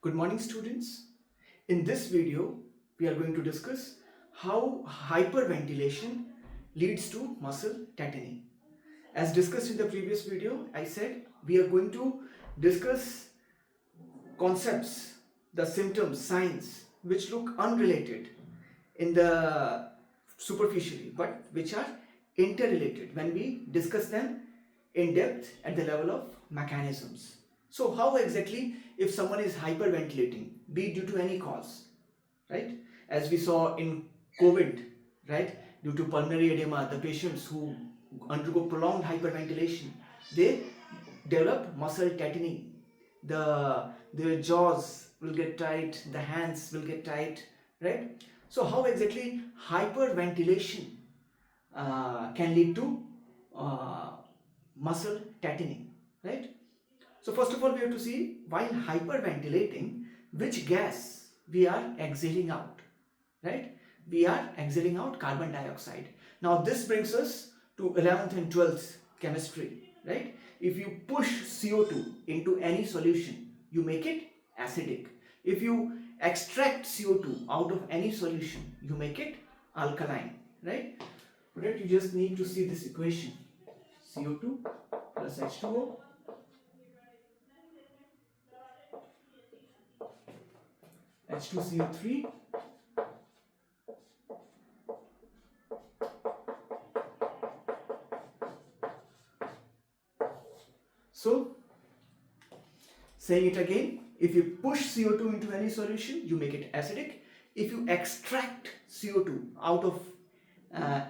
Good morning, students. In this video, we are going to discuss how hyperventilation leads to muscle tetany. As discussed in the previous video, I said we are going to discuss concepts, the symptoms, signs which look unrelated in the superficially, but which are interrelated when we discuss them in depth at the level of mechanisms. So how exactly if someone is hyperventilating, be it due to any cause, right? As we saw in COVID, right? Due to pulmonary edema, the patients who undergo prolonged hyperventilation, they develop muscle tetany. Their jaws will get tight, the hands will get tight, right? So how exactly hyperventilation can lead to muscle tetany, right? So first of all, we have to see while hyperventilating, which gas we are exhaling out, right? We are exhaling out carbon dioxide. Now this brings us to 11th and 12th chemistry, right? If you push CO2 into any solution, you make it acidic. If you extract CO2 out of any solution, you make it alkaline, right? But you just need to see this equation. CO2 plus H2O H2CO3 So saying it again, if you push CO2 into any solution, you make it acidic. If you extract CO2 out of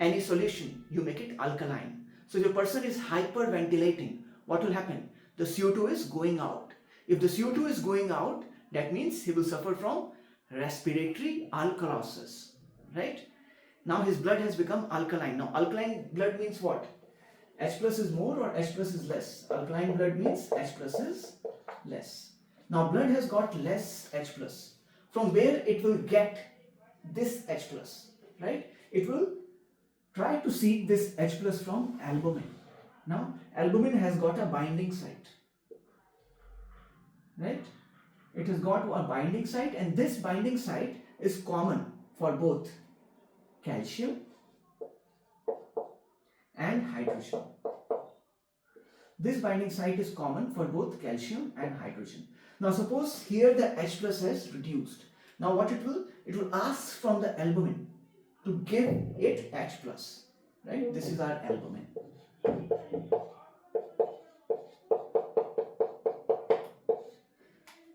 any solution, you make it alkaline. So if a person is hyperventilating, what will happen? The CO2 is going out. If the CO2 is going out, that means he will suffer from respiratory alkalosis, right? Now his blood has become alkaline. Now alkaline blood means what? H plus is more or H plus is less? Alkaline blood means H plus is less. Now blood has got less H plus. From where it will get this H plus, right? It will try to seek this H plus from albumin. Now albumin has got a binding site, right? It has got a binding site, and this binding site is common for both calcium and hydrogen. This binding site is common for both calcium and hydrogen. Now suppose here the H plus has reduced. Now what it will ask from the albumin to give it H plus, right? This is our albumin.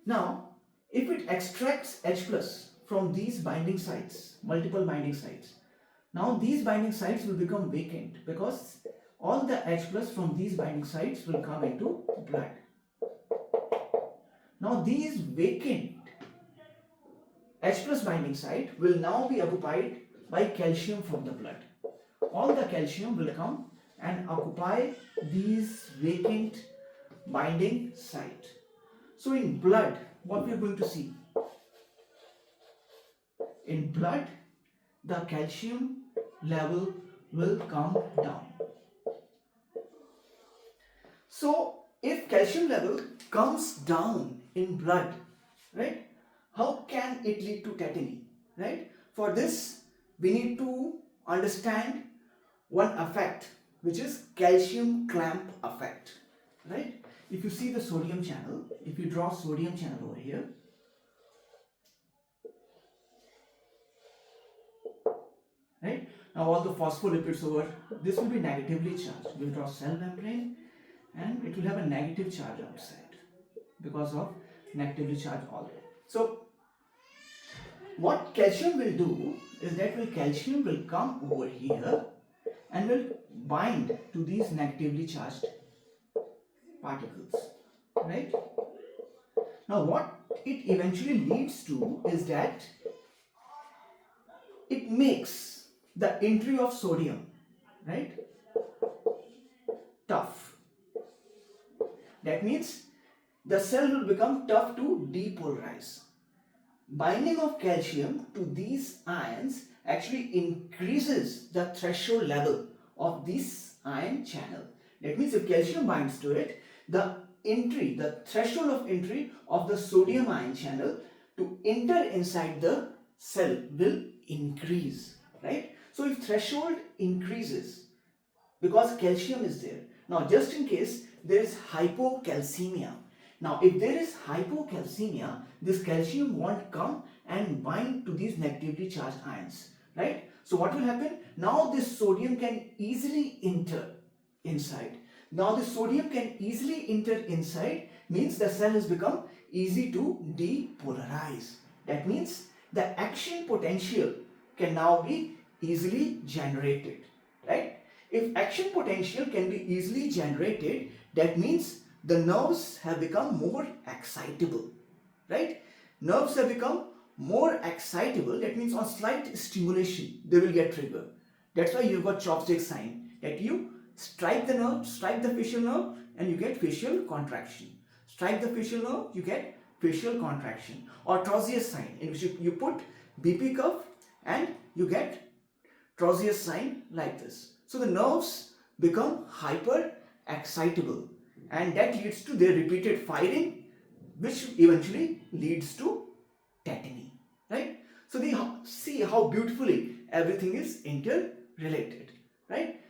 Now if it extracts H plus from these binding sites, multiple binding sites, now these binding sites will become vacant because all the H plus from these binding sites will come into blood. Now these vacant H plus binding site will now be occupied by calcium from the blood. All the calcium will come and occupy these vacant binding site. So in blood, what we are going to see? In blood, the calcium level will come down. So if calcium level comes down in blood, right, how can it lead to tetany, right? For this, we need to understand one effect, which is calcium clamp effect, right? If you see the sodium channel, if you draw sodium channel over here, right? Now all the phospholipids over, this will be negatively charged. We'll draw cell membrane and it will have a negative charge outside because of negatively charged all. So what calcium will do is that calcium will come over here and will bind to these negatively charged particles, right? Now what it eventually leads to is that it makes the entry of sodium, right, tough. That means the cell will become tough to depolarize. Binding of calcium to these ions actually increases the threshold level of this ion channel. That means if calcium binds to it, the entry, the threshold of entry of the sodium ion channel to enter inside the cell will increase, right? So if threshold increases because calcium is there. Now just in case there is hypocalcemia. Now if there is hypocalcemia, this calcium won't come and bind to these negatively charged ions, right? So what will happen? Now this sodium can easily enter inside. Now the sodium can easily enter inside means the cell has become easy to depolarize. That means the action potential can now be easily generated, right? If action potential can be easily generated, that means the nerves have become more excitable, right? Nerves have become more excitable. That means on slight stimulation, they will get triggered. That's why you've got chopstick sign, that you strike the nerve, strike the facial nerve, and you get facial contraction. Strike the facial nerve, you get facial contraction. Or Trozius sign, in which you put BP curve and you get Trozius sign like this. So the nerves become hyper excitable, and that leads to their repeated firing, which eventually leads to tetany, right? So they see how beautifully everything is interrelated, right?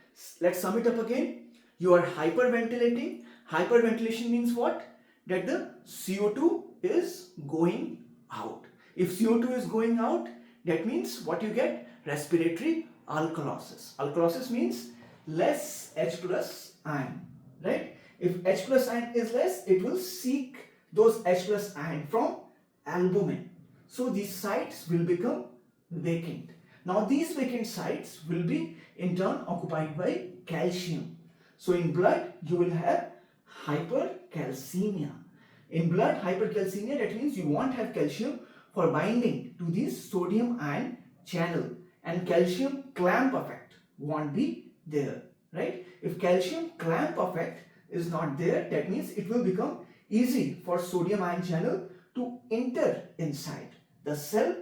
Let's sum it up again. You are hyperventilating. Hyperventilation means what? That the CO2 is going out. If CO2 is going out, that means what you get? Respiratory alkalosis. Alkalosis means less H plus ion, right? If H plus ion is less, it will seek those H plus ion from albumin. So these sites will become vacant. Now these vacant sites will be in turn occupied by calcium. So in blood you will have hypercalcemia. In blood hypercalcemia, that means you won't have calcium for binding to this sodium ion channel, and calcium clamp effect won't be there, right? If calcium clamp effect is not there, that means it will become easy for sodium ion channel to enter inside. The cell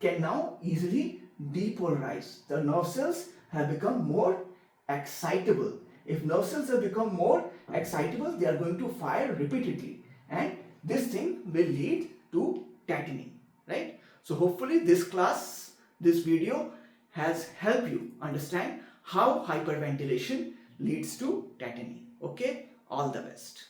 can now easily depolarize. The nerve cells have become more excitable. If nerve cells have become more excitable, they are going to fire repeatedly, and this thing will lead to tetany, right? So hopefully this video has helped you understand how hyperventilation leads to tetany. Okay, all the best.